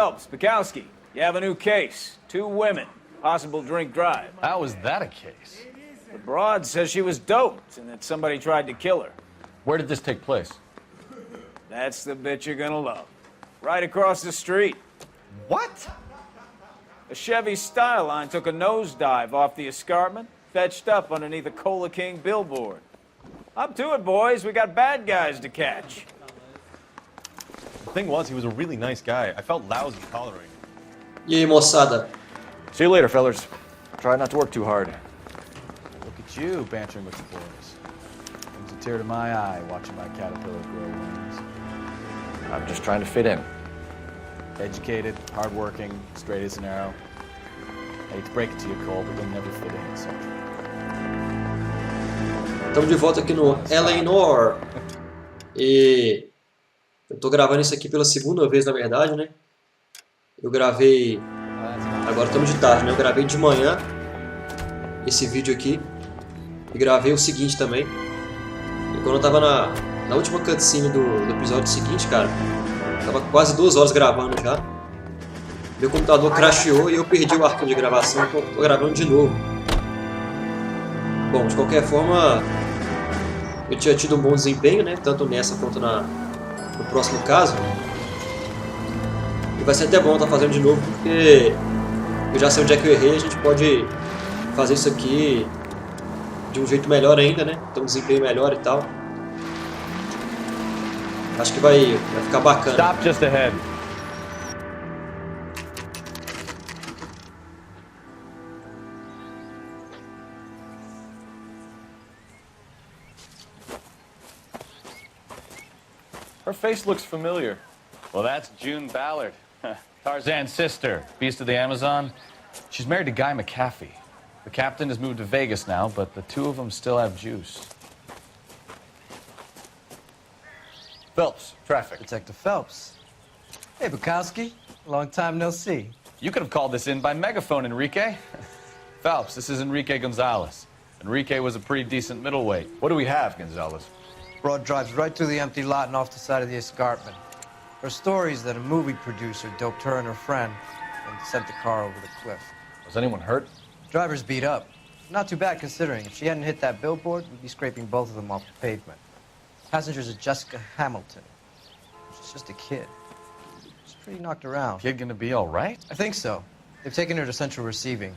Phelps, Bukowski, you have a new case. 2 women, possible drink drive. How is that a case? The broad says she was doped and that somebody tried to kill her. Where did this take place? That's the bit you're gonna love. Right across the street. What? A Chevy Styline took a nosedive off the escarpment, fetched up underneath a Cola King billboard. Up to it, boys. We got bad guys to catch. The thing was, he was a really nice guy. I felt lousy tolerating him. E aí, moçada? See you later, fellas. Try not to work too hard. Look at you bantering with the boys. Brings a tear to my eye watching my caterpillars grow wings. I'm just trying to fit in. Educated, hardworking, straight as an arrow. Hate to break it to you, Cole, but you'll never fit in at Central. Estamos de volta aqui no Noire. E eu tô gravando isso aqui pela segunda vez, na verdade, né? Eu gravei... Agora estamos de tarde, né? Eu gravei de manhã esse vídeo aqui. E gravei o seguinte também. E quando eu tava na última cutscene do episódio seguinte, cara, tava quase 2 horas gravando já. Meu computador crasheou e eu perdi o arquivo de gravação. Tô gravando de novo. Bom, de qualquer forma, eu tinha tido um bom desempenho, né? Tanto nessa quanto no próximo caso. E vai ser até bom estar fazendo de novo, porque eu já sei onde é que eu errei. A gente pode fazer isso aqui de um jeito melhor ainda, né? Ter um desempenho melhor e tal. Acho que vai ficar bacana. Stop just ahead. Her face looks familiar. Well, that's June Ballard, Tarzan's sister, beast of the Amazon. She's married to Guy McAfee. The captain has moved to Vegas now, but the 2 of them still have juice. Phelps, traffic. Detective Phelps. Hey, Bukowski. Long time no see. You could have called this in by megaphone, Enrique. Phelps, this is Enrique Gonzalez. Enrique was a pretty decent middleweight. What do we have, Gonzalez? Broad drives right through the empty lot and off the side of the escarpment. Her story is that a movie producer doped her and her friend and sent the car over the cliff. Was anyone hurt? Driver's beat up. Not too bad considering. If she hadn't hit that billboard, we'd be scraping both of them off the pavement. Passengers are Jessica Hamilton. She's just a kid. She's pretty knocked around. Kid gonna be all right? I think so. They've taken her to central receiving.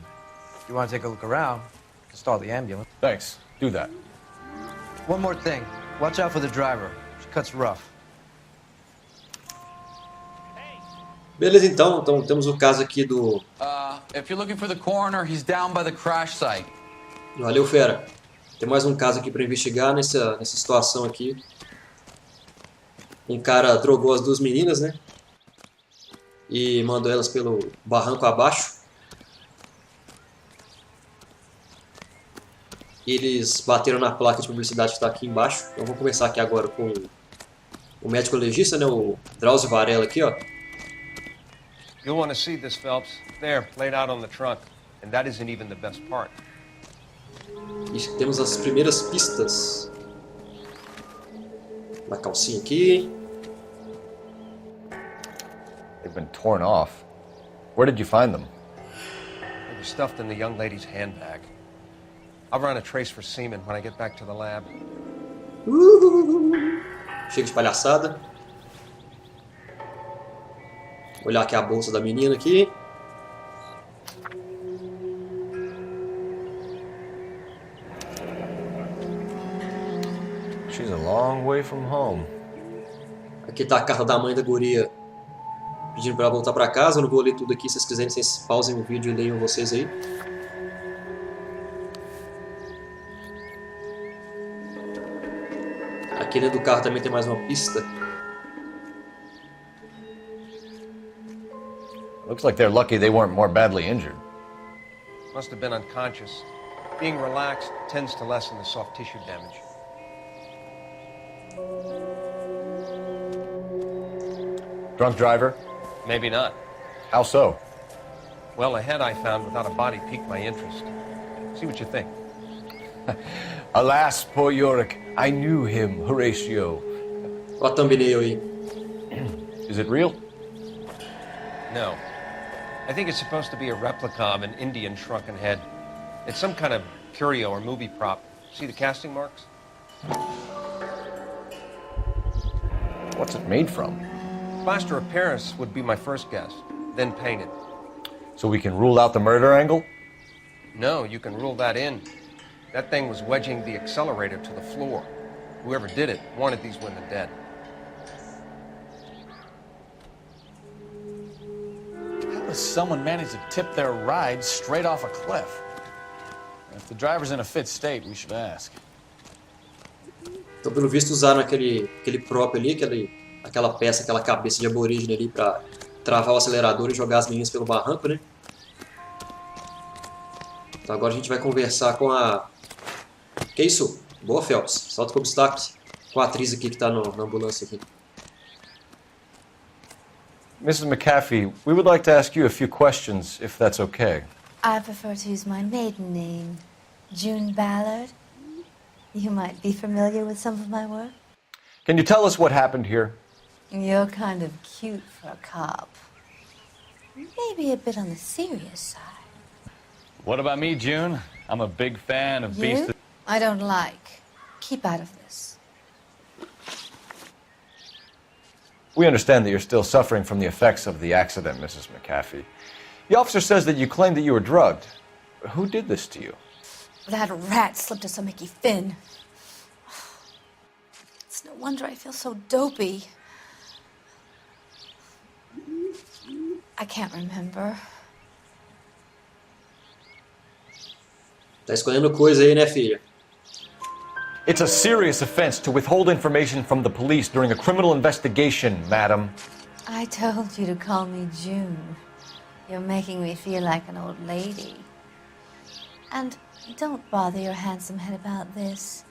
If you want to take a look around, you can stall the ambulance. Thanks. Do that. One more thing. Watch out for the driver. She cuts rough. Beleza, então temos o caso aqui do... If you're looking for the coroner, he's down by the crash site. Valeu, fera. Tem mais um caso aqui para investigar nessa situação aqui. Um cara drogou as 2 meninas, né? E mandou elas pelo barranco abaixo. E eles bateram na placa de publicidade que está aqui embaixo. Então vou começar aqui agora com o médico legista, né? O Drauzio Varela aqui, ó. You'll want to see this, Phelps. There, laid out on the trunk. And that isn't even the best part. E temos as primeiras pistas. Na calcinha aqui. They've been torn off. Where did you find them? They were stuffed in the young lady's handbag. I'll run a trace for semen when I get back to the lab. Chega de palhaçada. Olhar aqui a bolsa da menina aqui. She's a long way from home. Aqui tá a carta da mãe da guria pedindo pra ela voltar pra casa. Eu não vou ler tudo aqui, se vocês quiserem, vocês pausem o vídeo e leiam vocês aí. Aqui dentro do carro também tem mais uma pista. Looks like they're lucky they weren't more badly injured. Must have been unconscious. Being relaxed tends to lessen the soft tissue damage. Drunk driver? Maybe not. How so? Well, the head I found without a body piqued my interest. See what you think. Alas, poor Yorick. I knew him, Horatio. Olha a thumbnail aí. Is it real? No. I think it's supposed to be a replica of an Indian shrunken head. It's some kind of curio or movie prop. See the casting marks? What's it made from? Plaster of Paris would be my first guess, then painted. So we can rule out the murder angle? No, you can rule that in. That thing was wedging the accelerator to the floor. Whoever did it wanted these women dead. How does someone manage to tip their ride straight off a cliff? If the driver's in a fit state, we should ask. Então, pelo visto, usaram aquele prop ali, aquela peça, aquela cabeça de aborígene ali pra travar o acelerador e jogar as meninas pelo barranco, né? Então agora a gente vai conversar com a... Que isso? Boa, Phelps. Salta com obstáculos. Com a atriz aqui que tá na ambulância aqui. Mrs. McAfee, we would like to ask you a few questions, if that's okay. I prefer to use my maiden name, June Ballard. You might be familiar with some of my work. Can you tell us what happened here? You're kind of cute for a cop. Maybe a bit on the serious side. What about me, June? I'm a big fan of Beast. You? I don't like. Keep out of this. We understand that you're still suffering from the effects of the accident, Mrs. McAfee. The officer says that you claimed that you were drugged. Who did this to you? That rat slipped us a Mickey Finn. It's no wonder I feel so dopey. I can't remember. Tá escolhendo coisa aí, né, filha? It's a serious offense to withhold information from the police during a criminal investigation, madam. I told you to call me June. You're making me feel like an old lady. And don't bother your handsome head about this.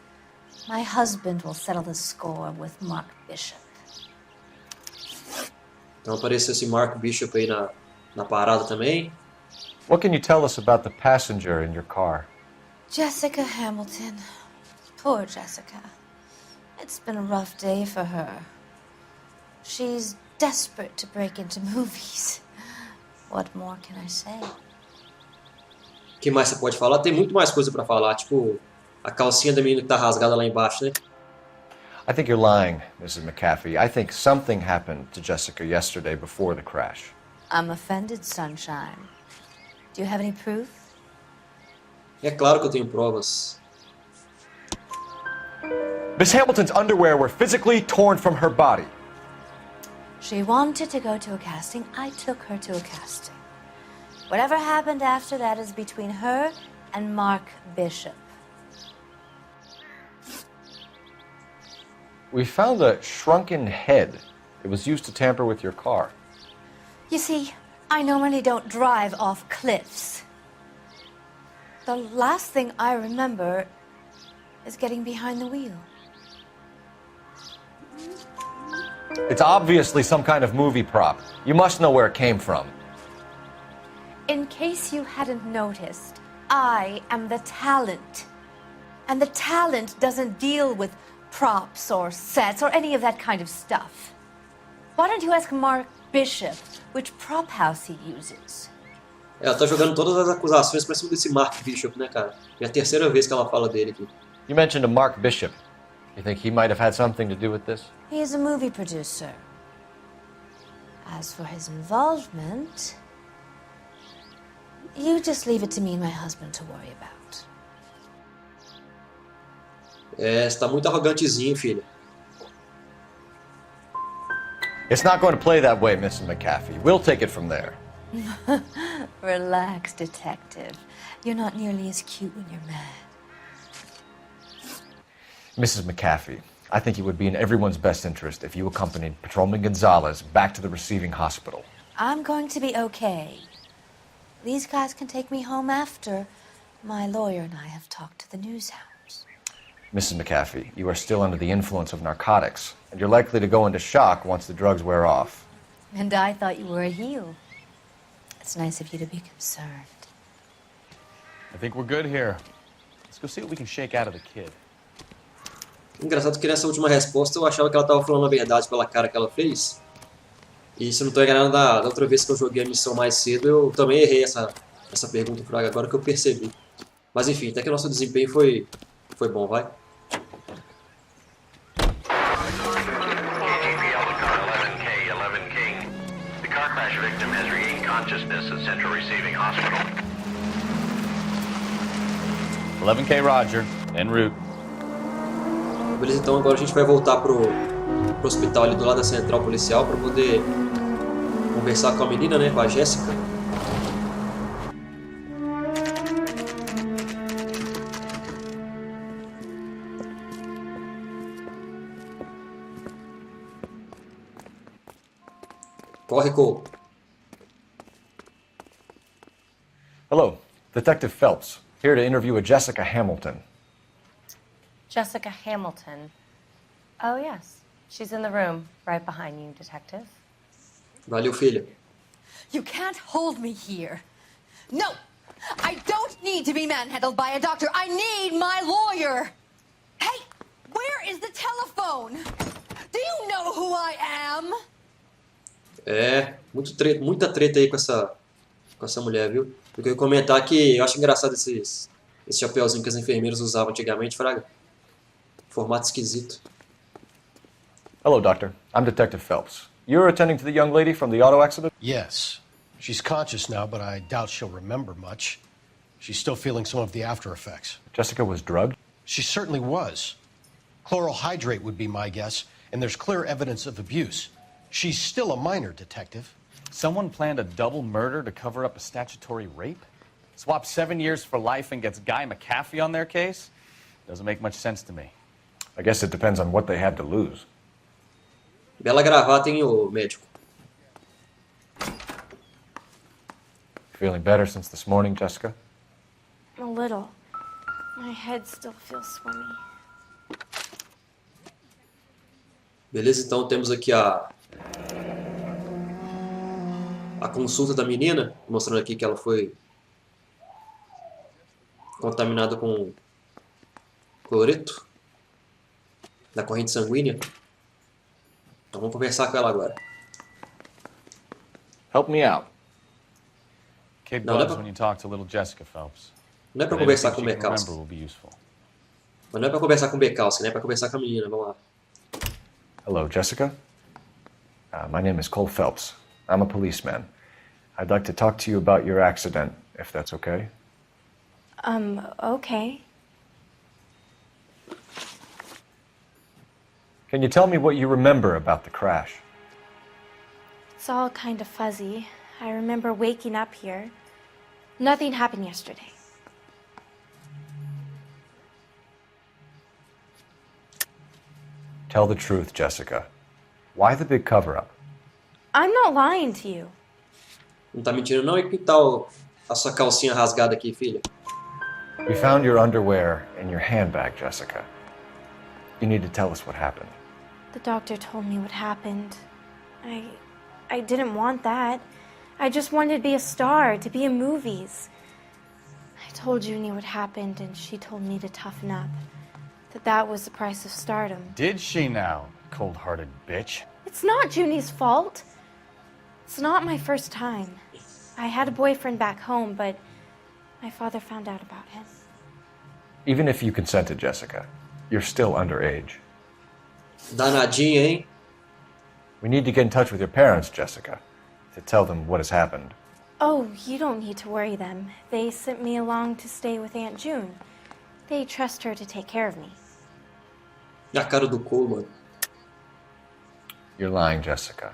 My husband will settle the score with Mark Bishop. Então apareceu esse Mark Bishop aí na parada também. What can you tell us about the passenger in your car? Jessica Hamilton. Poor Jessica. It's been a rough day for her. She's desperate to break into movies. What more can I say? O que mais você pode falar? Tem muito mais coisa pra falar, tipo a calcinha da menina que tá rasgada lá embaixo, né? I think you're lying, Mrs. McAfee. I think something happened to Jessica yesterday before the crash. I'm offended, Sunshine. Do you have any proof? É claro que eu tenho provas. Miss Hamilton's underwear were physically torn from her body. She wanted to go to a casting. I took her to a casting. Whatever happened after that is between her and Mark Bishop. We found a shrunken head. It was used to tamper with your car. You see, I normally don't drive off cliffs. The last thing I remember is getting behind the wheel. It's obviously some kind of movie prop. You must know where it came from. In case you hadn't noticed, I am the talent. And the talent doesn't deal with props or sets or any of that kind of stuff. Why don't you ask Mark Bishop which prop house he uses? Ela tá jogando todas as acusações pra cima desse Mark Bishop, né, cara? É a terceira vez que ela fala dele aqui. You mentioned a Mark Bishop. You think he might have had something to do with this? He is a movie producer. As for his involvement, you just leave it to me and my husband to worry about. É, você tá muito arrogantezinho, filha. It's not going to play that way, Mrs. McAfee. We'll take it from there. Relax, detective. You're not nearly as cute when you're mad. Mrs. McAfee, I think it would be in everyone's best interest if you accompanied Patrolman Gonzalez back to the receiving hospital. I'm going to be okay. These guys can take me home after my lawyer and I have talked to the news house. Mrs. McAfee, you are still under the influence of narcotics, and you're likely to go into shock once the drugs wear off. And I thought you were a heel. It's nice of you to be concerned. I think we're good here. Let's go see what we can shake out of the kid. Engraçado que nessa última resposta eu achava que ela tava falando a verdade pela cara que ela fez. E se eu não tô enganado, da outra vez que eu joguei a missão mais cedo, eu também errei essa pergunta, Fraga, agora que eu percebi. Mas enfim, até que o nosso desempenho foi bom, vai. The car crash victim has regained consciousness at Central Receiving Hospital. 11K Roger, en route. Beleza, então agora a gente vai voltar pro hospital ali do lado da central policial para poder conversar com a menina, né, com a Jéssica. Corre, Cole. Hello, Detective Phelps, here to interview a Jessica Hamilton. Jessica Hamilton. Oh, yes. She's in the room right behind you, Detective. Valeu, filha. You can't hold me here. No! I don't need to be manhandled by a doctor. I need my lawyer! Hey! Where is the telephone? Do you know who I am? É, muita treta aí com essa mulher, viu? Eu queria comentar que eu acho engraçado esse chapeuzinho que as enfermeiras usavam antigamente, Fraga. Formato esquisito. Hello, Doctor. I'm Detective Phelps. You're attending to the young lady from the auto accident? Yes. She's conscious now, but I doubt she'll remember much. She's still feeling some of the after effects. Jessica was drugged? She certainly was. Chloral hydrate would be my guess, and there's clear evidence of abuse. She's still a minor, Detective. Someone planned a double murder to cover up a statutory rape? Swap 7 years for life and gets Guy McAfee on their case? Doesn't make much sense to me. I guess it depends on what they had to lose. Bela gravata, hein, ô médico? Feeling better since this morning, Jessica? A little. My head still feels swimmy. Beleza, então temos aqui a consulta da menina, mostrando aqui que ela foi contaminada com cloreto da corrente sanguínea. Então vamos conversar com ela agora. Help me out. Kid No, gloves no. when you talk to little Jessica Phelps. Não é pra But conversar anything com o she can Bekowski. remember will be useful. Mas não é pra conversar com o Bekowski, né? É pra conversar com a menina. Vamos lá. Hello, Jessica. My name is Cole Phelps. I'm a policeman. I'd like to talk to you about your accident, if that's okay. Okay. Can you tell me what you remember about the crash? It's all kind of fuzzy. I remember waking up here. Nothing happened yesterday. Tell the truth, Jessica. Why the big cover-up? I'm not lying to you. Não tá mentindo não? E que tal a sua calcinha rasgada aqui, filha? We found your underwear in your handbag, Jessica. You need to tell us what happened. The doctor told me what happened. I didn't want that. I just wanted to be a star, to be in movies. I told Junie what happened, and she told me to toughen up. That was the price of stardom. Did she now, cold-hearted bitch? It's not Junie's fault. It's not my first time. I had a boyfriend back home, but my father found out about him. Even if you consented, Jessica, you're still underage. Danadinha, hein? We need to get in touch with your parents, Jessica, to tell them what has happened. Oh, you don't need to worry them. They sent me along to stay with Aunt June. They trust her to take care of me. E a cara do Cole, mano. You're lying, Jessica.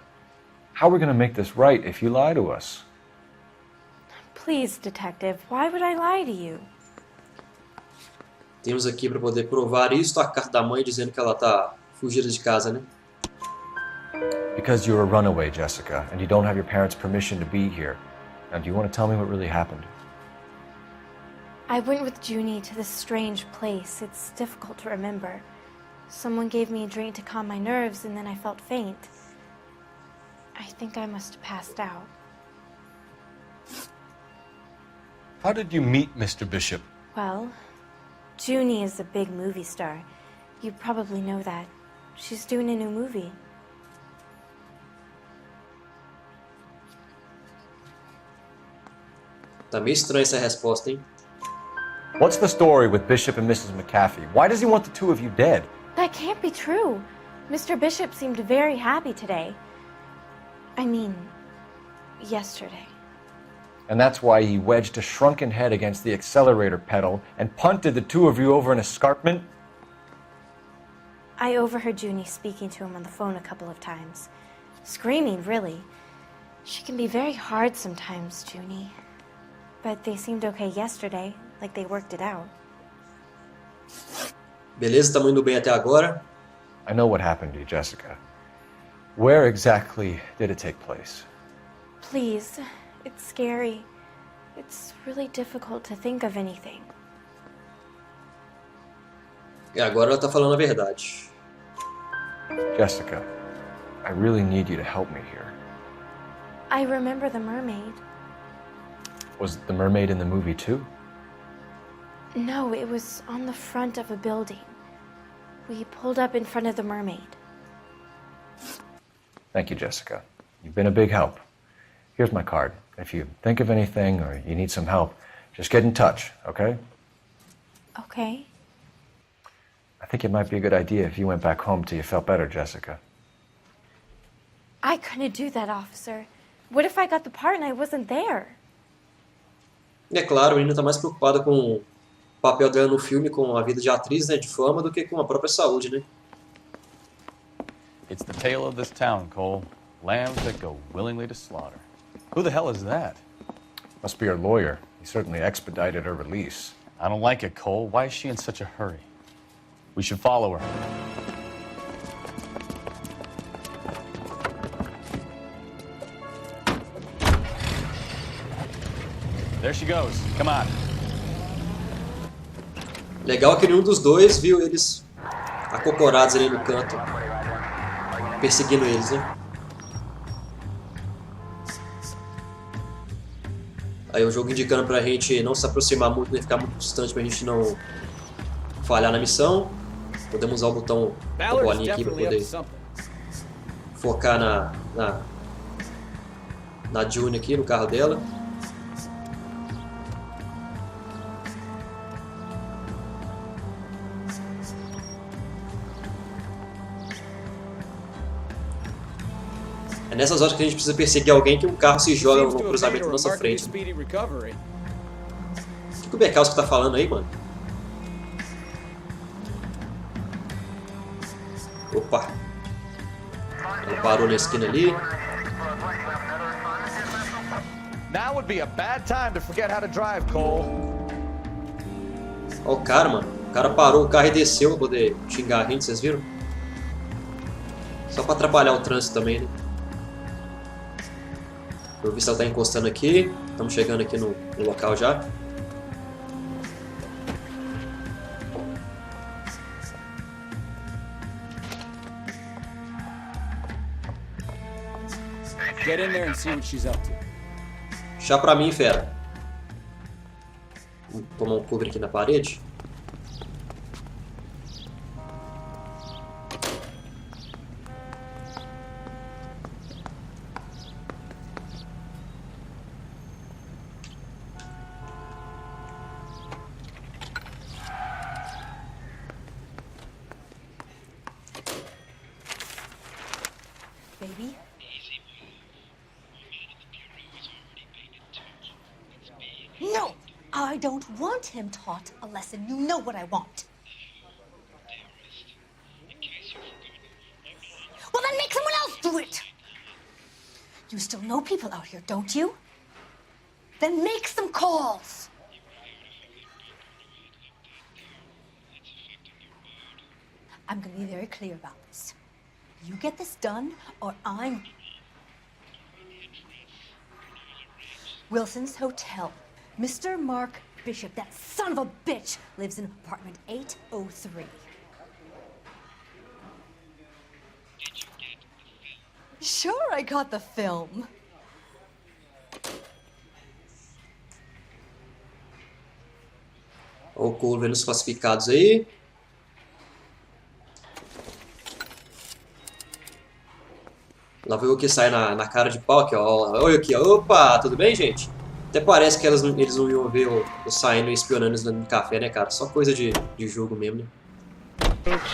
How are we going to make this right if you lie to us? Please, detective, why would I lie to you? Temos aqui para poder provar isso a carta da mãe dizendo que ela tá fugida de casa, né? Because you're a runaway, Jessica, and you don't have your parents' permission to be here. Now, do you want to tell me what really happened? I went with Junie to this strange place. It's difficult to remember. Someone gave me a drink to calm my nerves, and then I felt faint. I think I must have passed out. How did you meet Mr. Bishop? Well, Junie is a big movie star. You probably know that. She's doing a new movie. Tá meio estranha essa resposta, hein? What's the story with Bishop and Mrs. McAfee? Why does he want the two of you dead? That can't be true. Mr. Bishop seemed very happy today. I mean, yesterday. And that's why he wedged a shrunken head against the accelerator pedal and punted the two of you over an escarpment? I overheard Junie speaking to him on the phone a couple of times. Screaming, really. She can be very hard sometimes, Junie. But they seemed okay yesterday, like they worked it out. Beleza, estamos indo bem até agora. I know what happened to you, Jessica. Where exactly did it take place? Please, it's scary. It's really difficult to think of anything. E agora ela tá falando a verdade. Jessica, I really need you to help me here. I remember the mermaid. Was the mermaid in the movie too? No, it was on the front of a building. We pulled up in front of the mermaid. Thank you, Jessica. You've been a big help. Here's my card. If you think of anything or you need some help, just get in touch, okay? Okay. I think it might be a good idea if you went back home till you felt better, Jessica. I couldn't do that, officer. What if I got the part and I wasn't there? E é claro, a menina tá mais preocupada com o papel dela no filme, com a vida de atriz, né, de fama, do que com a própria saúde, né? It's the tale of this town, Cole. Lambs that go willingly to slaughter. Who the hell is that? Must be her lawyer. He certainly expedited her release. I don't like it, Cole. Why is she in such a hurry? We should follow her. There she goes. Come on. Legal que nenhum dos dois viu eles acocorados ali no canto, perseguindo eles, né? Aí o jogo indicando pra gente não se aproximar muito, nem ficar muito distante pra gente não falhar na missão. Podemos usar o botão da bolinha aqui pra poder focar na June aqui, no carro dela. É nessas horas que a gente precisa perseguir alguém que um carro se joga no cruzamento na nossa frente. O que o Bekowski tá falando aí, mano? Opa! Ele parou na esquina ali. Now would be a bad time to forget how to drive, Cole. Olha o cara, mano. O cara parou o carro e desceu pra poder xingar a gente, vocês viram? Só pra atrapalhar o trânsito também, né? Eu vi se ela tá encostando aqui. Estamos chegando aqui no local já. Get in there and see what she's up to. Chá pra mim, fera. Vou tomar um cobre aqui na parede. Baby? No! I don't want him taught a lesson. You know what I want. Well, then make someone else do it! You still know people out here, don't you? Then make some calls! I'm gonna be very clear about this. You get this done, or I'm... Wilson's Hotel. Mr. Mark Bishop, that son of a bitch, lives in apartment 803. Sure, I got the film. Olha o Cole vendo os classificados aí. Lá veio o que sai na cara de pau aqui, ó. Olha aqui, ó. Opa, tudo bem, gente? Até parece que eles não iam ver eu saindo e espionando no café, né, cara? Só coisa de jogo mesmo, né?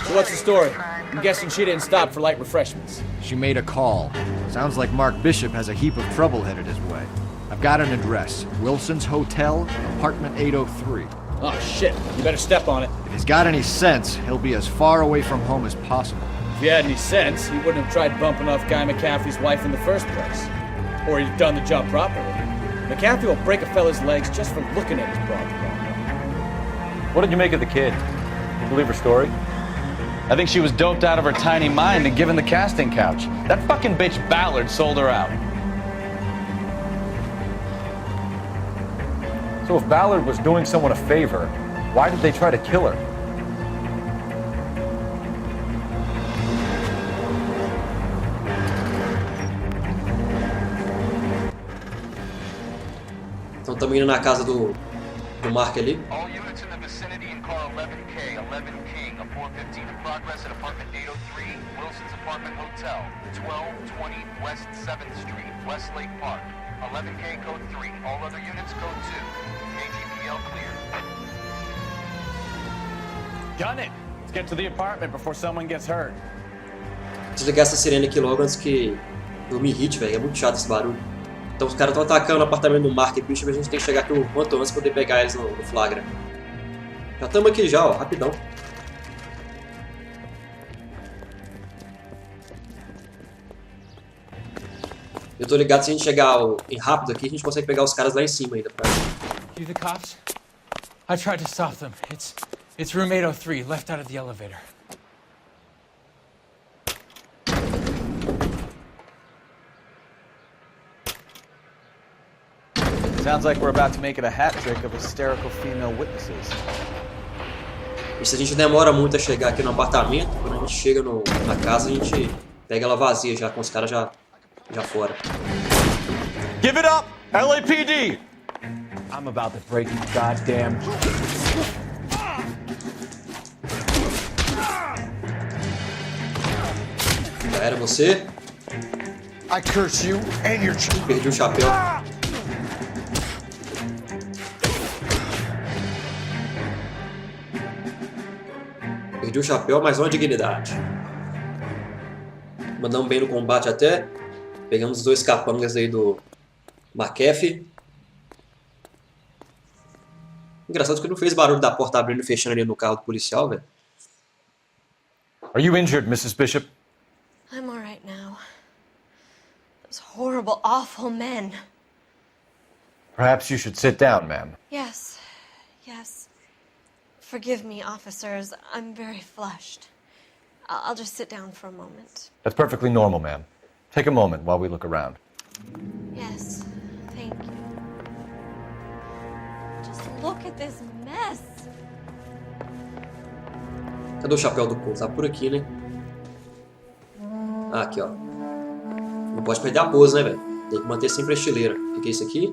So what's the story? I'm guessing she didn't stop for light refreshments. She made a call. Sounds like Mark Bishop has a heap of trouble headed his way. I've got an address. Wilson's Hotel, apartment 803. Oh, shit. You better step on it. If he's got any sense, he'll be as far away from home as possible. If he had any sense, he wouldn't have tried bumping off Guy McCaffrey's wife in the first place. Or he'd done the job properly. McCaffrey will break a fella's legs just for looking at his broad. What did you make of the kid? You believe her story? I think she was doped out of her tiny mind and given the casting couch. That fucking bitch Ballard sold her out. So if Ballard was doing someone a favor, why did they try to kill her? Então estamos indo na casa do Mark ali. All units in the vicinity in car 11K, 11 King, a 415 in progress at apartment 803, Wilson's Apartment Hotel, 1220 West 7th Street, Westlake Park. 11K code 3, all other units code 2. KGPL clear. Gun it! Let's get to the apartment before someone gets hurt. Desligar essa sirene aqui logo antes que eu me irrite, velho. É muito chato esse barulho. Então os caras estão atacando o apartamento do Mark e Bishop, a gente tem que chegar aqui o quanto antes pra poder pegar eles no flagra. Já estamos aqui já, ó, rapidão. Eu tô ligado, se a gente chegar em rápido aqui, a gente consegue pegar os caras lá em cima ainda. You the cops? I tried to stop them. It's room 803, left out of the elevator. Sounds like we're about to make it a hat trick of hysterical female witnesses. E se a gente demora muito a chegar aqui no apartamento, quando a gente chega na casa, a gente pega ela vazia já, com os caras já fora. Give it up, LAPD! I'm about to break you goddamn... Já era você. I curse you and your child. Perdi o chapéu. Perdi o chapéu, mas uma dignidade. Mandamos bem no combate até. Pegamos os dois capangas aí do McAfee. Engraçado que não fez barulho da porta abrindo e fechando ali no carro do policial, velho. Are you injured, Mrs. Bishop? I'm all right now. Those horrible, awful men. Perhaps you should sit down, ma'am. Yes. Forgive me, officers. I'm very flushed. I'll just sit down for a moment. That's perfectly normal, ma'am. Take a moment while we look around. Yes, thank you. Just look at this mess. Cadê o chapéu do povo? Tá por aqui, né? Ah, aqui, ó. Não pode perder a pose, né, velho? Tem que manter sempre a estileira. O que é isso aqui?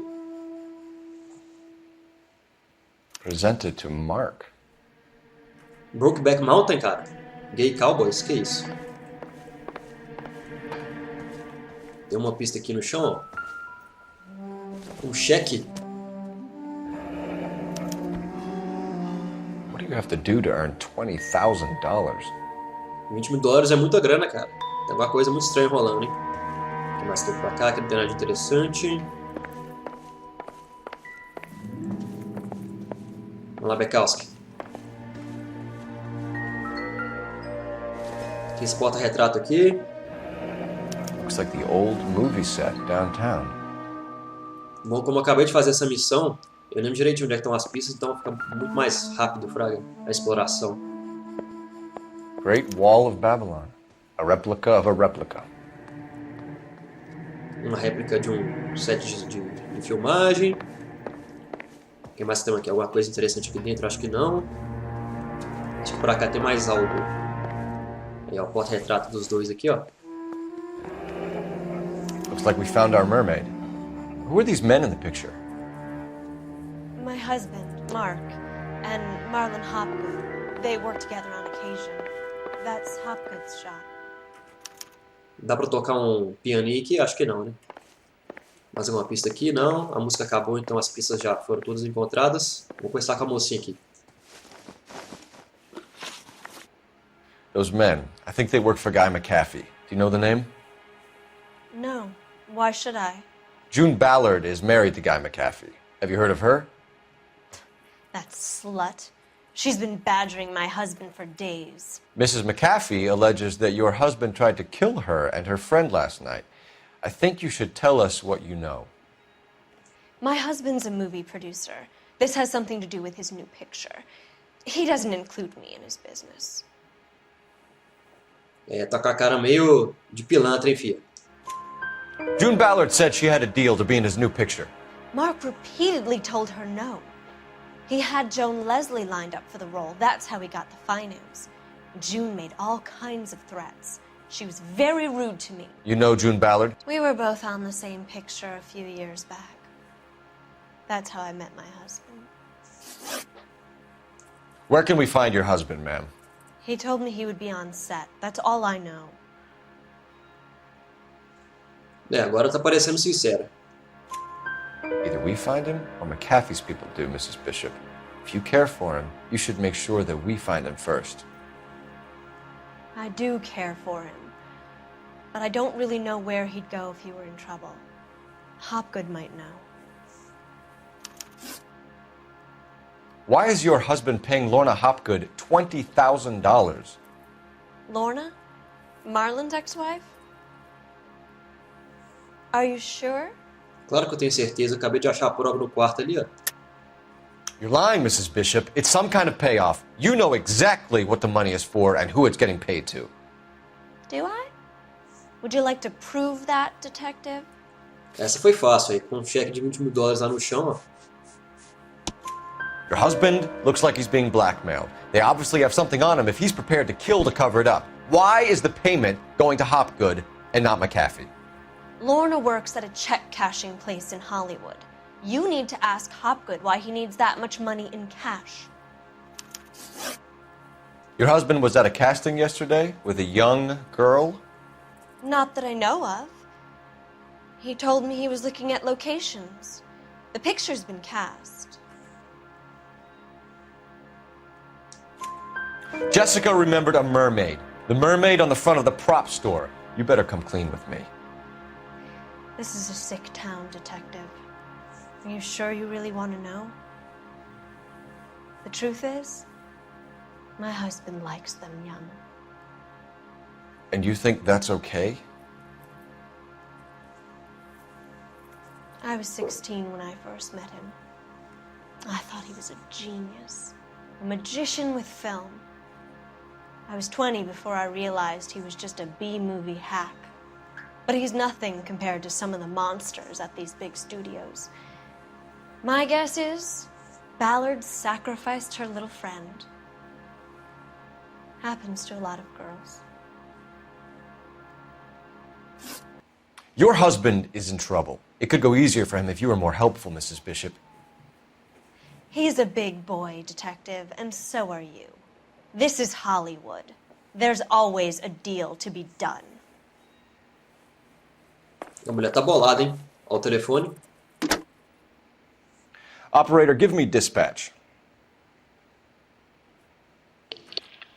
Presented to Mark. Brokeback Mountain, cara. Gay Cowboys, que é isso? Tem uma pista aqui no chão, ó. Um cheque. What do you have to do to earn $20,000? $20 mil é muita grana, cara. Tem alguma coisa muito estranha rolando, hein? O que mais tem pra cá? Que não tem nada de interessante. Vamos lá, Bekowski. Tem esse porta-retrato aqui. Looks like the old movie set downtown. Bom, como eu acabei de fazer essa missão, eu lembro direitinho onde é que estão as pistas, então fica muito mais rápido, fraga, a exploração. Great Wall of Babylon. A replica of a replica. Uma réplica de um set de filmagem. O que mais temos aqui? Alguma coisa interessante aqui dentro? Acho que não. Acho que por cá tem mais algo. Aí, ó, o porta-retrato dos dois aqui, ó. Looks like we found our mermaid. Who are these men in the picture? My husband, Mark, and Marlon Hopgood. They work together on occasion. That's Hopgood's shop. Dá pra tocar um pianinho aqui? Acho que não, né? Mais alguma pista aqui? Não. A música acabou, então as pistas já foram todas encontradas. Vou conversar com a mocinha aqui. Those men, I think they work for Guy McAfee. Do you know the name? No. Why should I? June Ballard is married to Guy McAfee. Have you heard of her? That slut. She's been badgering my husband for days. Mrs. McAfee alleges that your husband tried to kill her and her friend last night. I think you should tell us what you know. My husband's a movie producer. This has something to do with his new picture. He doesn't include me in his business. Tá com a cara meio de pilantra, hein, filha? June Ballard said she had a deal to be in his new picture. Mark repeatedly told her no. He had Joan Leslie lined up for the role. That's how he got the finance. June made all kinds of threats. She was very rude to me. You know June Ballard? We were both on the same picture a few years back. That's how I met my husband. Where can we find your husband, ma'am? He told me he would be on set. That's all I know. Agora tá parecendo sincera. Either we find him or McAfee's people do, Mrs. Bishop. If you care for him, you should make sure that we find him first. I do care for him, but I don't really know where he'd go if he were in trouble. Hopgood might know. Why is your husband paying Lorna Hopgood $20,000? Lorna? Marlon's ex-wife? Are you sure? Claro que eu tenho certeza. Eu acabei de achar a prova no quarto ali, ó. You're lying, Mrs. Bishop. It's some kind of payoff. You know exactly what the money is for and who it's getting paid to. Do I? Would you like to prove that, detective? Essa foi fácil aí, com um cheque de $20 mil lá no chão, ó. Your husband looks like he's being blackmailed. They obviously have something on him if he's prepared to kill to cover it up. Why is the payment going to Hopgood and not McAfee? Lorna works at a check-cashing place in Hollywood. You need to ask Hopgood why he needs that much money in cash. Your husband was at a casting yesterday with a young girl? Not that I know of. He told me he was looking at locations. The picture's been cast. Jessica remembered a mermaid. The mermaid on the front of the prop store. You better come clean with me. This is a sick town, detective. Are you sure you really want to know? The truth is, my husband likes them young. And you think that's okay? I was 16 when I first met him. I thought he was a genius, a magician with film. I was 20 before I realized he was just a B-movie hack. But he's nothing compared to some of the monsters at these big studios. My guess is Ballard sacrificed her little friend. Happens to a lot of girls. Your husband is in trouble. It could go easier for him if you were more helpful, Mrs. Bishop. He's a big boy, detective, and so are you. This is Hollywood. There's always a deal to be done. A mulher tá bolada, hein? Ó o telefone. Operator, give me dispatch.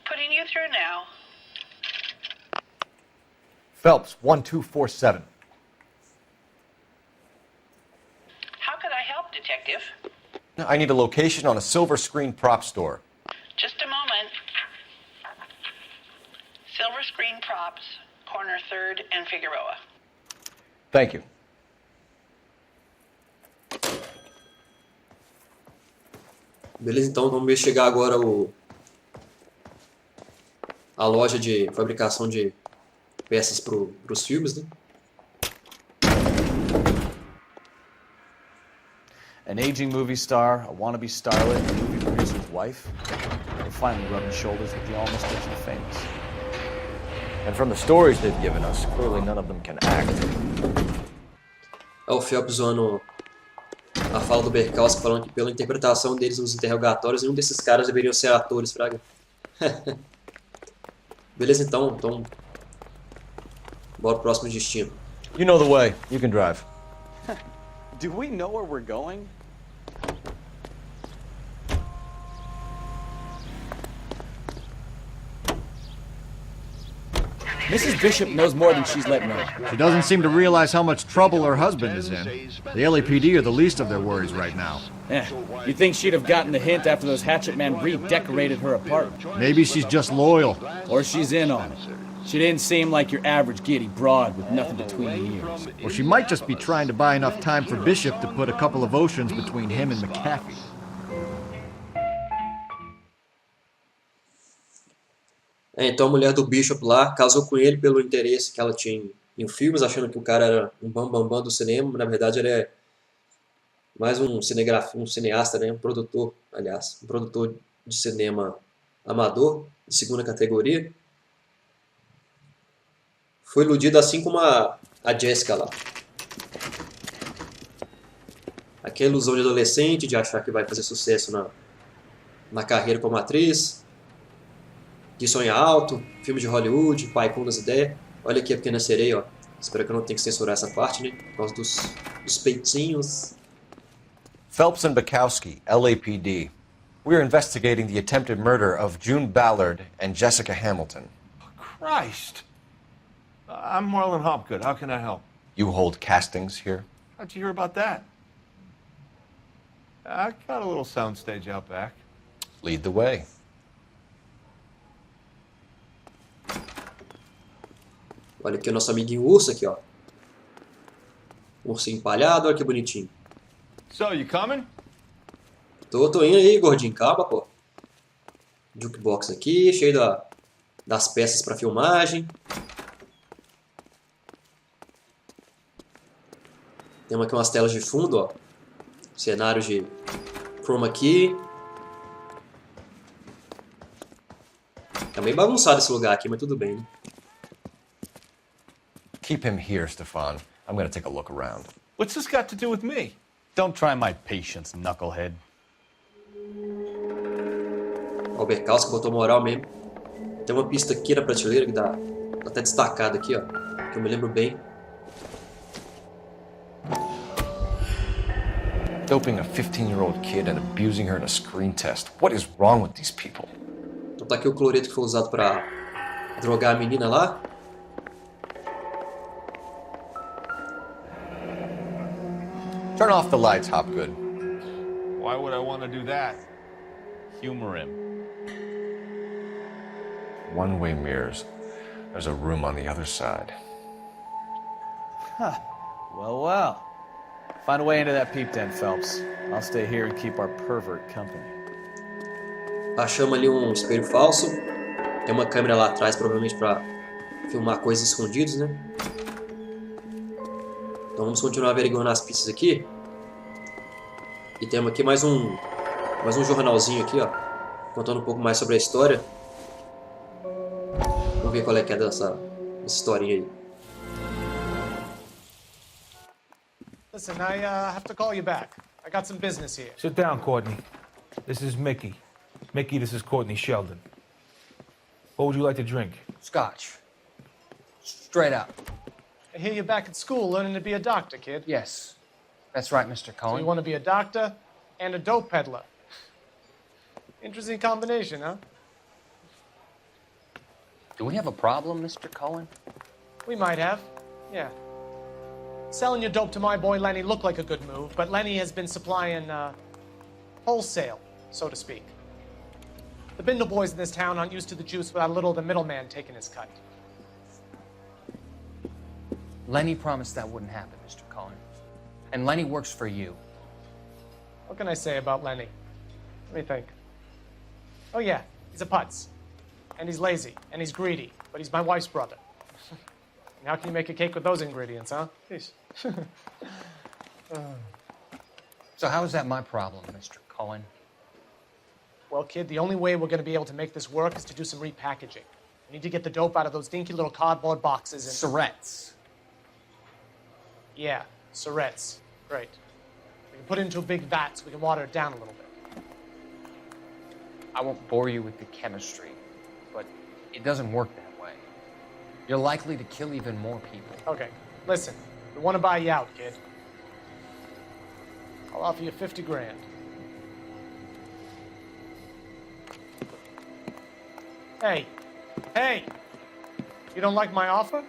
Putting you through now. Phelps, 1247. How could I help, Detective? I need a location on a silver screen prop store. Just a moment. Silver Screen Props, corner 3rd and Figueroa. Thank you. Beleza, então vamos ver chegar agora a loja de fabricação de peças para os filmes, né? An aging movie star, a wannabe starlet, a movie producer's wife. They're finally rubbing shoulders with the almost rich and famous. And from the stories they've given us, clearly none of them can act. É o Phelps usando a fala do Berkowski, falando que pela interpretação deles nos interrogatórios, nenhum desses caras deveriam ser atores, fraga. Beleza, então bora pro próximo destino. You know the way. You can drive. Do we know where we're going? Mrs. Bishop knows more than she's letting on. She doesn't seem to realize how much trouble her husband is in. The LAPD are the least of their worries right now. You think she'd have gotten the hint after those hatchet men redecorated her apartment? Maybe she's just loyal. Or she's in on it. She didn't seem like your average giddy broad with nothing between the ears. Or she might just be trying to buy enough time for Bishop to put a couple of oceans between him and McAfee. Então a mulher do Bishop lá casou com ele pelo interesse que ela tinha em filmes, achando que o cara era um bambambam do cinema, mas na verdade ele é mais um cineasta, né? Um produtor, aliás, um produtor de cinema amador, de segunda categoria. Foi iludido assim como a Jessica lá. Aquela ilusão de adolescente, de achar que vai fazer sucesso na carreira como atriz, de sonhar alto, filme de Hollywood, pai com das ideias. Olha aqui a pequena sereia, ó. Espero que eu não tenha que censurar essa parte, né? Por causa dos peitinhos. Phelps and Bukowski, LAPD. We're investigating the attempted murder of June Ballard and Jessica Hamilton. Christ! I'm Marlon Hopgood. How can I help? You hold castings here? How'd you hear about that? I got a little soundstage out back. Lead the way. Olha aqui o nosso amiguinho urso aqui, ó. Ursinho empalhado, olha que bonitinho. So, you coming? Tô indo aí, gordinho. Calma, pô. Jukebox aqui, cheio das peças pra filmagem. Temos aqui umas telas de fundo, ó. Cenário de chroma key. Tá meio bagunçado esse lugar aqui, mas tudo bem, né? Keep him here, Stefan. I'm gonna take a look around. What's this got to do with me? Don't try my patience, knucklehead. Ó, o Berkowski botou moral mesmo. Tem uma pista aqui na prateleira que tá até destacada aqui, ó. Que eu me lembro bem. Doping a 15-year-old kid and abusing her in a screen test. What is wrong with these people? Então tá aqui o cloreto que foi usado pra drogar a menina lá. Turn off the lights, Hopgood. Why would I want to do that? Humor him. One-way mirrors. There's a room on the other side. Huh. Well. Find a way into that peep den, Phelps. I'll stay here and keep our pervert company. Achamos ali um espelho falso. Tem uma câmera lá atrás, provavelmente para filmar coisas escondidas, né? Então vamos continuar averiguando as pistas aqui. E temos aqui mais um jornalzinho aqui, ó, contando um pouco mais sobre a história. Vamos ver qual é que é dessa historinha aí. Listen, I have to call you back. I got some business here. Sit down, Courtney. This is Mickey. Mickey, this is Courtney Sheldon. What would you like to drink? Scotch. Straight up. I hear you're back at school learning to be a doctor, kid. Yes. That's right, Mr. Cohen. So you want to be a doctor and a dope peddler. Interesting combination, huh? Do we have a problem, Mr. Cohen? We might have, yeah. Selling your dope to my boy Lenny looked like a good move, but Lenny has been supplying wholesale, so to speak. The Bindle boys in this town aren't used to the juice without a little of the middleman taking his cut. Lenny promised that wouldn't happen, Mr. Cohen. And Lenny works for you. What can I say about Lenny? Let me think. Oh yeah, he's a putz. And he's lazy, and he's greedy, but he's my wife's brother. And how can you make a cake with those ingredients, huh? Jeez. So how is that my problem, Mr. Cohen? Well, kid, the only way we're going to be able to make this work is to do some repackaging. We need to get the dope out of those dinky little cardboard boxes and... Surrettes. Yeah, Surrettes. Great. We can put it into a big vat so we can water it down a little bit. I won't bore you with the chemistry, but it doesn't work that way. You're likely to kill even more people. Okay, listen. We want to buy you out, kid. I'll offer you 50 grand. Hey, hey! You don't like my offer?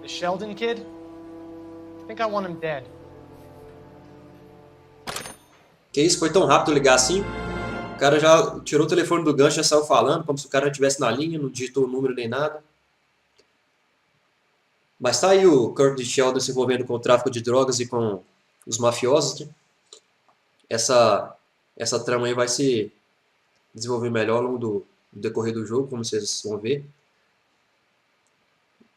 The Sheldon kid? I think I want him dead. Que isso? Foi tão rápido ligar assim? O cara já tirou o telefone do gancho e já saiu falando, como se o cara estivesse na linha, não digitou o número nem nada. Mas tá aí o Courtney Sheldon se envolvendo com o tráfico de drogas e com os mafiosos, né? Essa trama aí vai se desenvolver melhor ao longo do decorrer do jogo, como vocês vão ver.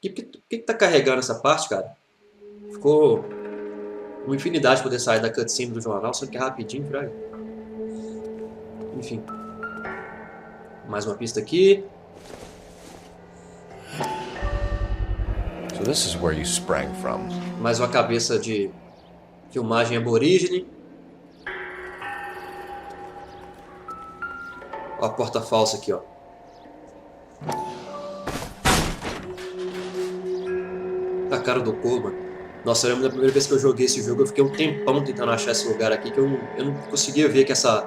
Por que tá carregando essa parte, cara? Ficou uma infinidade de poder sair da cutscene do jornal, só que é rapidinho, fraga. Enfim. Mais uma pista aqui. So this is where you sprang from. Mais uma cabeça de filmagem aborígene. Ó a porta falsa aqui, ó. A cara do Cole, mano. Nossa, eu lembro da primeira vez que eu joguei esse jogo, eu fiquei um tempão tentando achar esse lugar aqui, que eu não conseguia ver que essa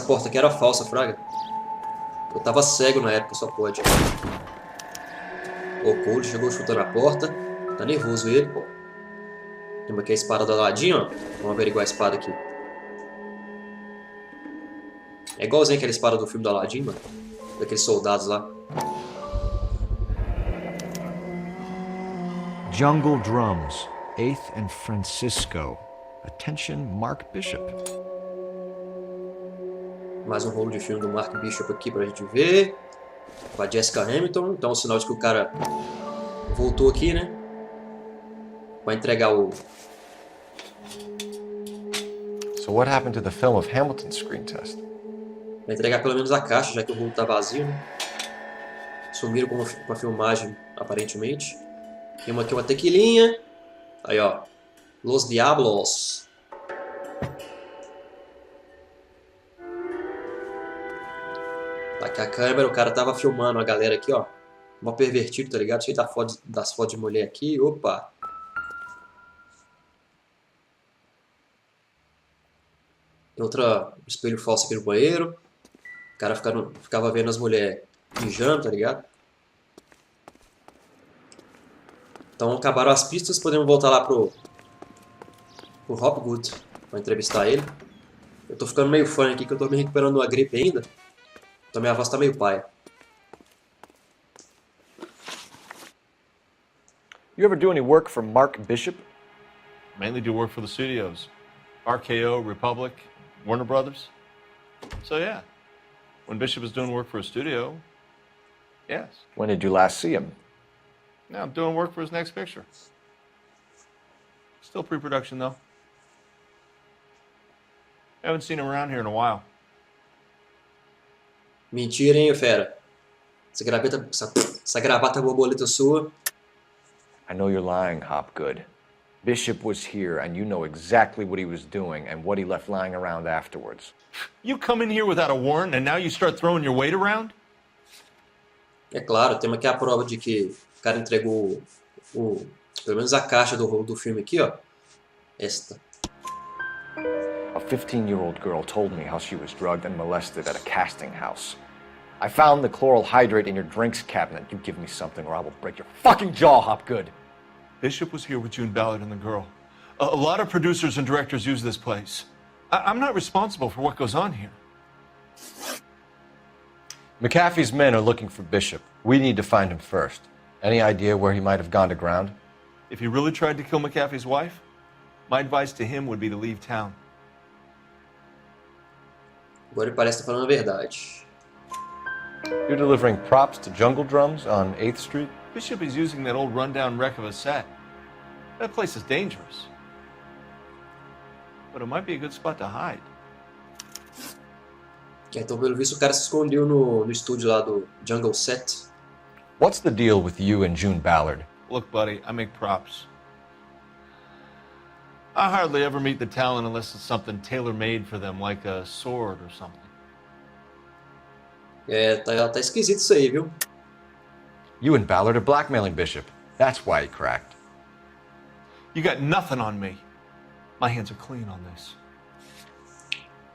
porta aqui era falsa, fraga. Eu tava cego na época, só pode. O Cole chegou chutando a porta. Tá nervoso ele, pô. Tem aqui a espada do ladinho, ó. Vamos averiguar a espada aqui. É igualzinho aquela espada do filme do Aladdin, mano. Daqueles soldados lá. Jungle Drums, 8th and Francisco. Attention, Mark Bishop. Mais um rolo de filme do Mark Bishop aqui pra gente ver. Com a Jessica Hamilton. Então é um sinal de que o cara voltou aqui, né? Vai entregar o... So what happened to the film of Hamilton's screen test? Vai entregar pelo menos a caixa, já que o rolo tá vazio, né? Sumiram com a filmagem, aparentemente. Tem aqui uma tequilinha. Aí, ó. Los Diablos. Tá aqui a câmera, o cara tava filmando a galera aqui, ó. Mó pervertido, tá ligado? Cheio das fotos de mulher aqui. Opa! Tem outro espelho falso aqui no banheiro. O cara ficava vendo as mulheres mijando, tá ligado? Então acabaram as pistas, podemos voltar lá pro Hopgood pra entrevistar ele. Eu tô ficando meio fã aqui, que eu tô me recuperando uma gripe ainda. Então minha voz tá meio paia. You ever do any work for Mark Bishop? Mainly do work for the studios. RKO, Republic, Warner Brothers. So yeah, when Bishop is doing work for a studio, yes. When did you last see him? Now I'm doing work for his next picture. Still pre-production though. Haven't seen him around here in a while. Mentira, hein, fera? Essa gravata borboleta sua. I know you're lying, Hopgood. Bishop was here, and you know exactly what he was doing and what he left lying around afterwards. You come in here without a warrant, and now you start throwing your weight around? É claro, temos aqui a prova de que o cara entregou pelo menos a caixa do filme aqui, ó. Esta. A 15-year-old girl told me how she was drugged and molested at a casting house. I found the chloral hydrate in your drinks cabinet. You give me something or I will break your fucking jaw, Hopgood. Bishop was here with June Ballard and the girl. A lot of producers and directors use this place. I'm not responsible for what goes on here. McAfee's men are looking for Bishop. We need to find him first. Any idea where he might have gone to ground? If he really tried to kill McAfee's wife, my advice to him would be to leave town. Agora ele parece estar falando a verdade. You're delivering props to Jungle Drums on 8th Street? Bishop is using that old rundown wreck of a set. That place is dangerous. But it might be a good spot to hide. Então, pelo visto, o cara se escondeu no estúdio lá do Jungle Set. What's the deal with you and June Ballard? Look, buddy, I make props. I hardly ever meet the talent unless it's something tailor-made for them, like a sword or something. É, tá esquisito isso aí, viu? You and Ballard are blackmailing Bishop. That's why he cracked. You got nothing on me. My hands are clean on this.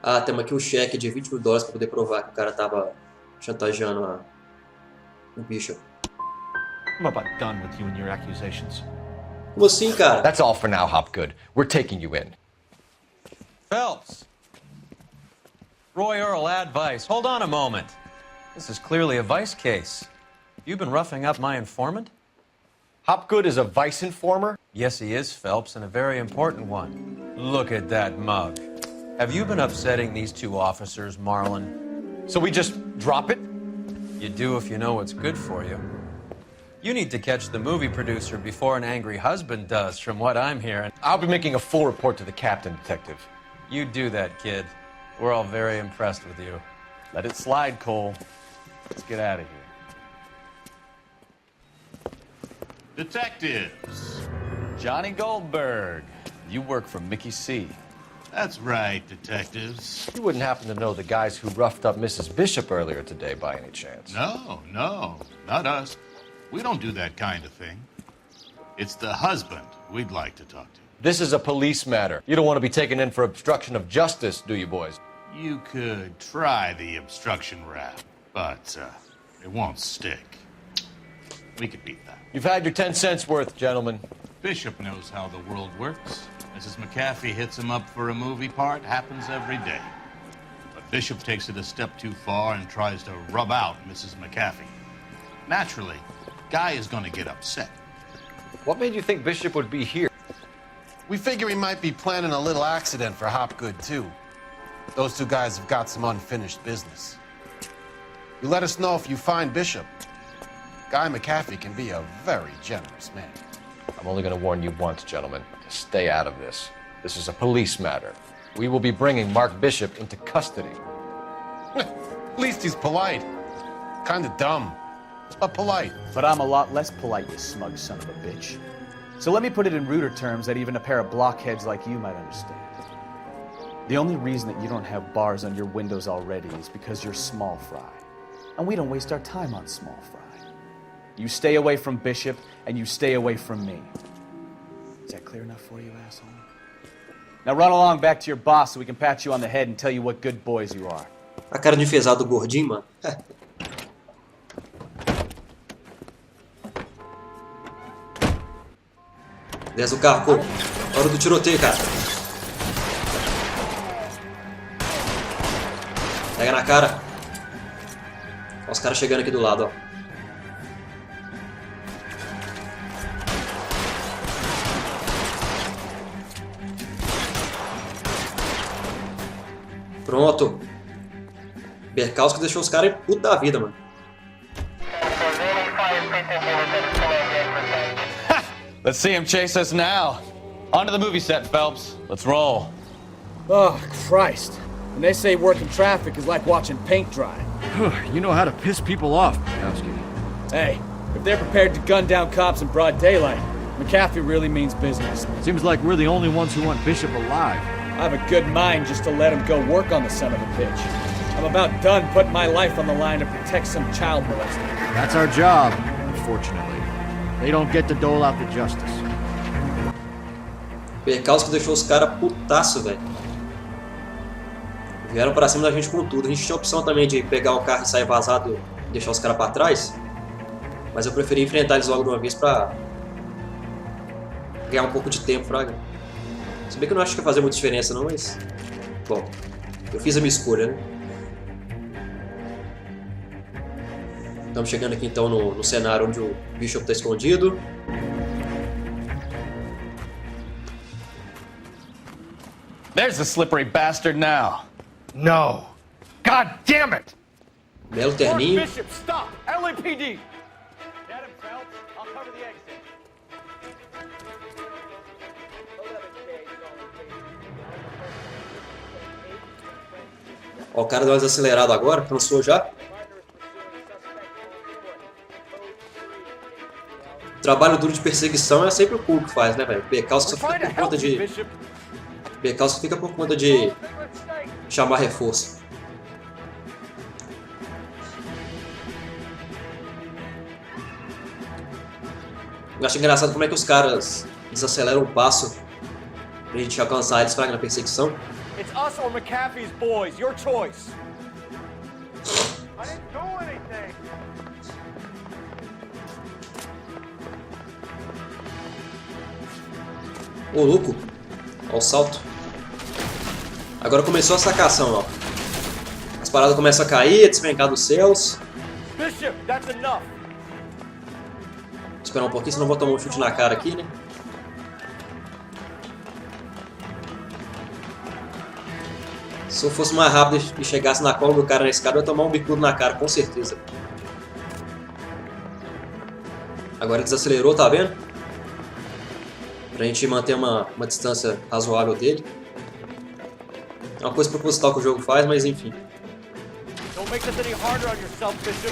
Ah, temos aqui o cheque de $20 mil pra poder provar que o cara tava chantageando o Bishop. I'm about done with you and your accusations. Como assim, cara? That's all for now, Hopgood. We're taking you in. Phelps. Roy Earl, advice. Hold on a moment. This is clearly a vice case. You've been roughing up my informant? Hopgood is a vice informer? Yes, he is, Phelps, and a very important one. Look at that mug. Have you been upsetting these two officers, Marlon? So we just drop it? You do if you know what's good for you. You need to catch the movie producer before an angry husband does, from what I'm hearing. I'll be making a full report to the captain, Detective. You do that, kid. We're all very impressed with you. Let it slide, Cole. Let's get out of here. Detectives. Johnny Goldberg. You work for Mickey C. That's right, detectives. You wouldn't happen to know the guys who roughed up Mrs. Bishop earlier today by any chance? No, not us. We don't do that kind of thing. It's the husband we'd like to talk to. This is a police matter. You don't want to be taken in for obstruction of justice, do you, boys? You could try the obstruction rap, but it won't stick. We could beat that. You've had your 10 cents worth, gentlemen. Bishop knows how the world works. Mrs. McAfee hits him up for a movie part, happens every day. But Bishop takes it a step too far and tries to rub out Mrs. McAfee. Naturally, Guy is going to get upset. What made you think Bishop would be here? We figure he might be planning a little accident for Hopgood, too. Those two guys have got some unfinished business. You let us know if you find Bishop. Guy McAfee can be a very generous man. I'm only going to warn you once, gentlemen, to stay out of this. This is a police matter. We will be bringing Mark Bishop into custody. At least he's polite. Kind of dumb, but polite. But I'm a lot less polite, you smug son of a bitch. So let me put it in ruder terms that even a pair of blockheads like you might understand. The only reason that you don't have bars on your windows already is because you're small fry. And we don't waste our time on small fry. You stay away from Bishop, and you stay away from me. Is that clear enough for you, asshole? Now run along back to your boss so we can pat you on the head and tell you what good boys you are. A cara de enfesado do gordinho, mano. Desce o carro, Cole. Hora do tiroteio, cara. Pega na cara. Olha os caras chegando aqui do lado, ó. Pronto. Berkauskas deixou os caras puta da vida, mano. Let's see him chase us now. Onto the movie set, Phelps. Let's roll. Oh, Christ. And they say working traffic is like watching paint dry. You know how to piss people off, Kowski. Hey, if they're prepared to gun down cops in broad daylight, McAfee really means business. Seems like we're the only ones who want Bishop alive. I have a good mind just to let him go work on the son of a bitch. I'm about done putting my life on the line to protect some child molester. That's our job, unfortunately. They don't get to dole out the justice. Berkauskas deixou os caras putaço, velho. Vieram pra cima da gente com tudo. A gente tinha a opção também de pegar o carro e sair vazado e deixar os caras pra trás. Mas eu preferi enfrentar eles logo de uma vez pra ganhar um pouco de tempo, fraga. Se bem que eu não acho que vai fazer muita diferença não, mas... Bom, eu fiz a minha escolha, né? Estamos chegando aqui então no cenário onde o Bishop está escondido. There's the slippery bastard now. No. God damn it! Belo terninho. Bishop, stop! LAPD! Get him, Phelps. I'll cover the exit. Ó, o cara deu uma desacelerada agora, cansou já. O trabalho duro de perseguição é sempre o Cool que faz, né, velho? Berkauskas só fica por conta de... Berkauskas fica por conta de chamar reforço. acho engraçado como é que os caras desaceleram o passo pra gente alcançar eles na perseguição. It's us or McAfee's boys. Your choice. I didn't do anything. Ô, louco. Ó o salto. Agora começou a sacação, ó. As paradas começam a cair, a despencar dos céus. Bishop, that's enough. Vou esperar um pouquinho, senão eu vou tomar um chute na cara aqui, né? Se eu fosse mais rápido e chegasse na cola do cara na escada, eu ia tomar um bicudo na cara, com certeza. Agora desacelerou, tá vendo? Pra gente manter uma distância razoável dele. É uma coisa proposital que o jogo faz, mas enfim.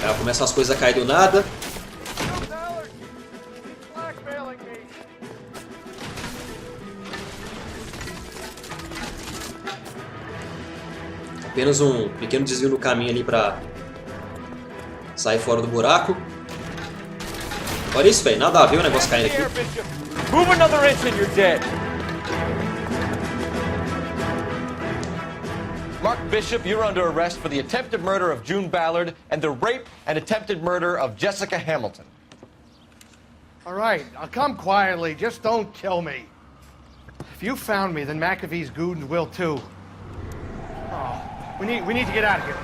Aí começam as coisas a cair do nada. Apenas um pequeno desvio no caminho ali pra sair fora do buraco. Olha isso, velho. Nada a ver o negócio caindo aqui. Move another inch and you're dead. Mark Bishop, you're under arrest for the attempted murder of June Ballard and the rape and attempted murder of Jessica Hamilton. All right, I'll come quietly. Just don't kill me. If you found me, then McAfee's goons will too. Oh, we need to get out of here.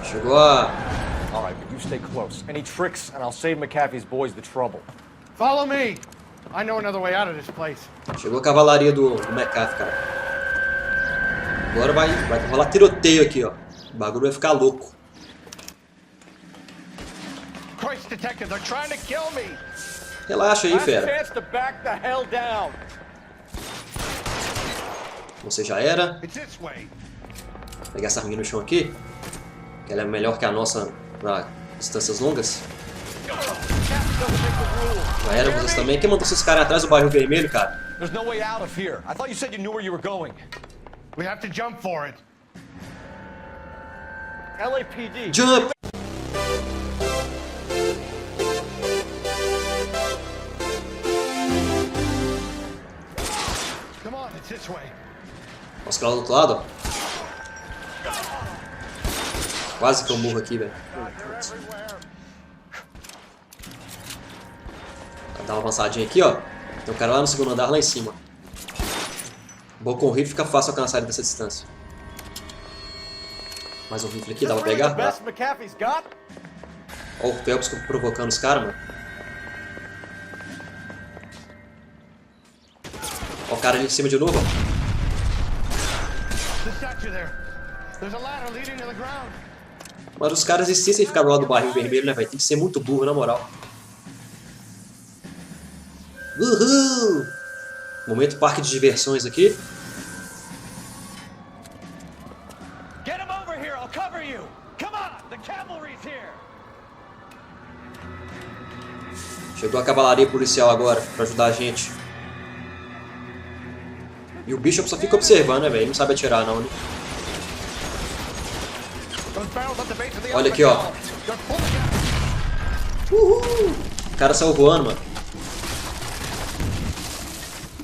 Chegou a... All right, but you stay close. Any tricks, and I'll save McAfee's boys the trouble. Follow me. I know another way out of this place. Chegou a cavalaria do McAfee, cara. Agora vai rolar tiroteio aqui, ó. O bagulho vai ficar louco. Christ, detective, they're trying to kill me. Relaxa aí, fera. Chance to back the hell down. Você já era. It's this way. Vou pegar essa arminha no chão aqui. Que ela é melhor que a nossa pra distâncias longas. Já era vocês também. Quem mandou esses caras atrás do barril vermelho, cara? There's no way out of here. I thought you said you knew where you were going. We have to jump for it. LAPD. Jump! Come on, it's this way. Nossa, que lá do outro lado, ó. Quase que eu morro aqui, velho. Vou dar uma avançadinha aqui, ó. Tem um cara lá no segundo andar, lá em cima. Bom, com o rifle fica fácil alcançar ele dessa distância. Mais um rifle aqui, dá pra pegar? Dá. Ó o Phelps provocando os caras, mano. Ó o cara ali em cima de novo, ó. Mas os caras insistem em ficar do lado do barril vermelho, né, velho? Tem que ser muito burro, na moral. Uhul! Momento parque de diversões aqui. Get him over here, I'll cover you. Come on, the cavalry's here. Chegou a cavalaria policial agora pra ajudar a gente. E o Bishop só fica observando, né, velho? Ele não sabe atirar, não, né? Olha aqui, ó. Uhul! O cara saiu voando, mano.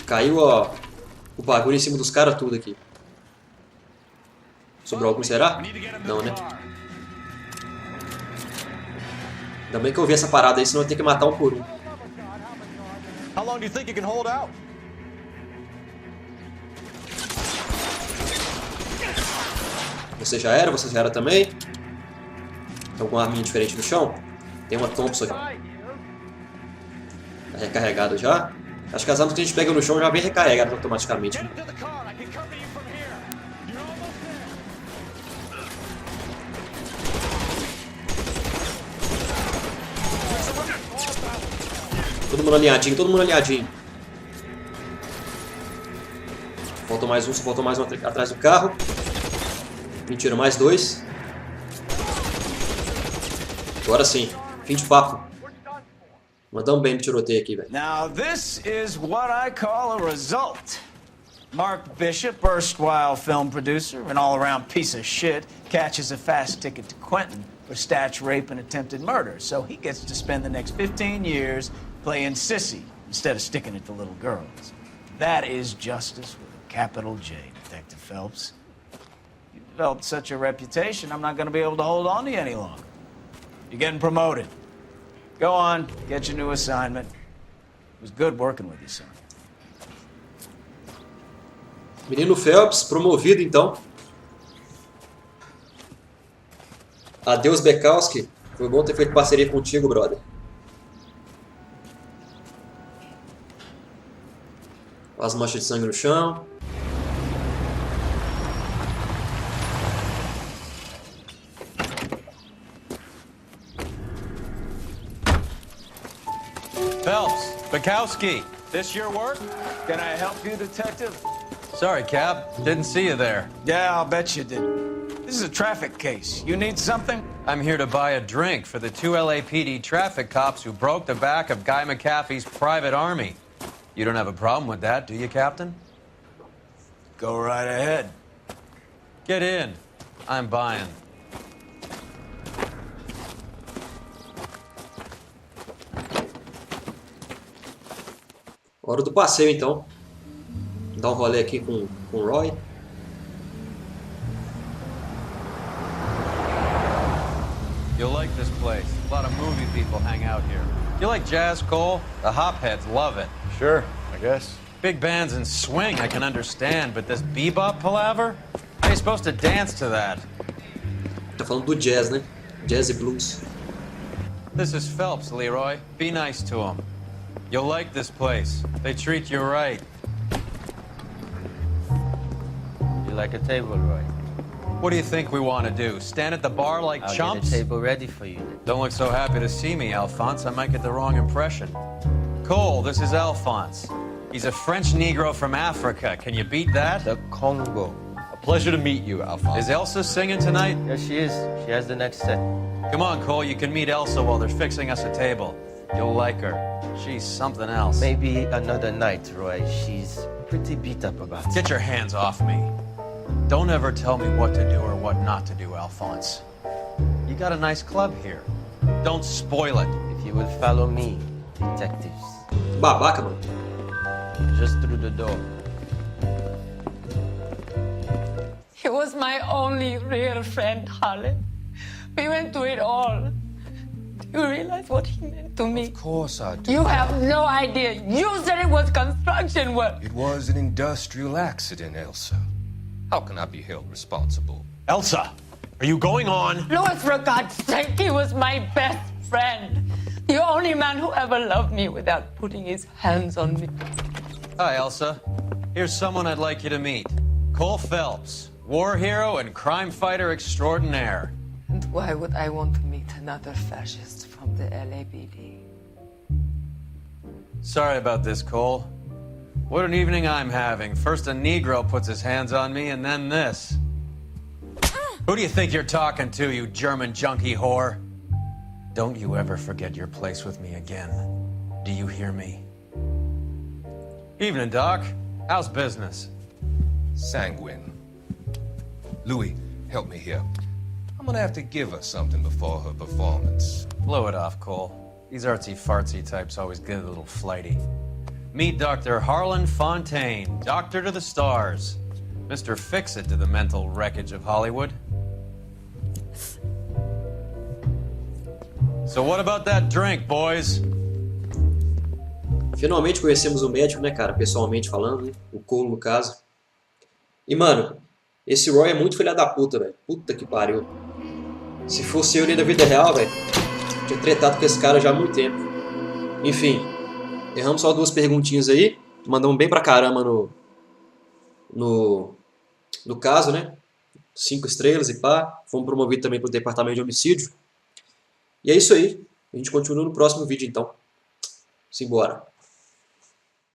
Caiu, ó, o bagulho em cima dos caras tudo aqui. Sobrou algum, será? Não, né? Ainda bem que eu vi essa parada aí, senão eu tenho que matar um por um. How long do you think you can hold out? Você já era também? Tem alguma arminha diferente no chão? Tem uma Thompson aqui. Tá recarregado já. Acho que as armas que a gente pega no chão já vem recarregadas automaticamente. Né? Todo mundo alinhadinho, todo mundo alinhadinho. Falta mais um, só faltou mais um atrás do carro. Mentira, mais dois. Agora sim, fim de papo. Mandamos bem no tiroteio aqui, velho. Now this is what I call a result. Mark Bishop, erstwhile film producer and all-around piece of shit, catches a fast ticket to Quentin for stitch rape and attempted murder. So he gets to spend the next 15 years playing sissy instead of sticking it to little girls. That is justice with a capital J, Detective Phelps. You developed such a reputation, I'm not going to be able to hold on to you any longer. You're getting promoted. Go on, get your new assignment. It was good working with you, son. Menino Phelps, promovido então. Adeus, Bekowski. Foi bom ter feito parceria contigo, brother. As manchas de sangue no chão. Phelps, Bekowski, this your work? Can I help you, Detective? Sorry, Cap. Didn't see you there. Yeah, I'll bet you did. This is a traffic case. You need something? I'm here to buy a drink for the 2 LAPD traffic cops who broke the back of Guy McAfee's private army. You don't have a problem with that, do you, Captain? Go right ahead. Get in. I'm buying. Hora do passeio, então. Dar um rolê aqui com o Roy. You'll like this place. A lot of movie people hang out here. You like jazz, Cole? The hopheads love it. Sure, I guess. Big bands and swing I can understand, but this bebop palaver? How are you supposed to dance to that? Tá falando do jazz, né? Jazz e blues. This is Phelps, Leroy. Be nice to him. You'll like this place. They treat you right. You like a table, Roy? What do you think we want to do? Stand at the bar like I'll chumps? get a table ready for you. Don't look so happy to see me, Alphonse. I might get the wrong impression. Cole, this is Alphonse. He's a French Negro from Africa. Can you beat that? The Congo. A pleasure to meet you, Alphonse. Is Elsa singing tonight? Yes, she is. She has the next set. Come on, Cole. You can meet Elsa while they're fixing us a table. You'll like her. She's something else. Maybe another night, Roy. She's pretty beat up about it. Get your hands off me. Don't ever tell me what to do or what not to do, Alphonse. You got a nice club here. Don't spoil it. If you would follow me, detectives. Babaca, mano. Just through the door. He was my only real friend, Harlan. We went through it all. Do you realize what he meant to me? Of course I do. You have no idea. You said it was construction work. It was an industrial accident, Elsa. How can I be held responsible? Elsa, are you going on? Louis, for God's sake, he was my best friend. The only man who ever loved me without putting his hands on me. Hi, Elsa. Here's someone I'd like you to meet. Cole Phelps, war hero and crime fighter extraordinaire. And why would I want to meet another fascist from the LAPD? Sorry about this, Cole. What an evening I'm having. First a Negro puts his hands on me, and then this. Who do you think you're talking to, you German junkie whore? Don't you ever forget your place with me again. Do you hear me? Evening, Doc. How's business? Sanguine. Louis, help me here. I'm gonna have to give her something before her performance. Blow it off, Cole. These artsy-fartsy types always get a little flighty. Meet Dr. Harlan Fontaine, doctor to the stars. Mr. Fix-It to the mental wreckage of Hollywood. So what about that drink, boys? Finalmente conhecemos o médico, né, cara? Pessoalmente falando, né? O Cole, no caso. E, mano, esse Roy é muito filha da puta, velho. Puta que pariu. Se fosse eu ali da vida real, velho, tinha tretado com esse cara já há muito tempo. Enfim, erramos só 2 perguntinhas aí. Mandamos bem pra caramba no caso, né? 5 estrelas e pá. Fomos promovidos também pro departamento de homicídio. E é isso aí. A gente continua no próximo vídeo, então. Simbora.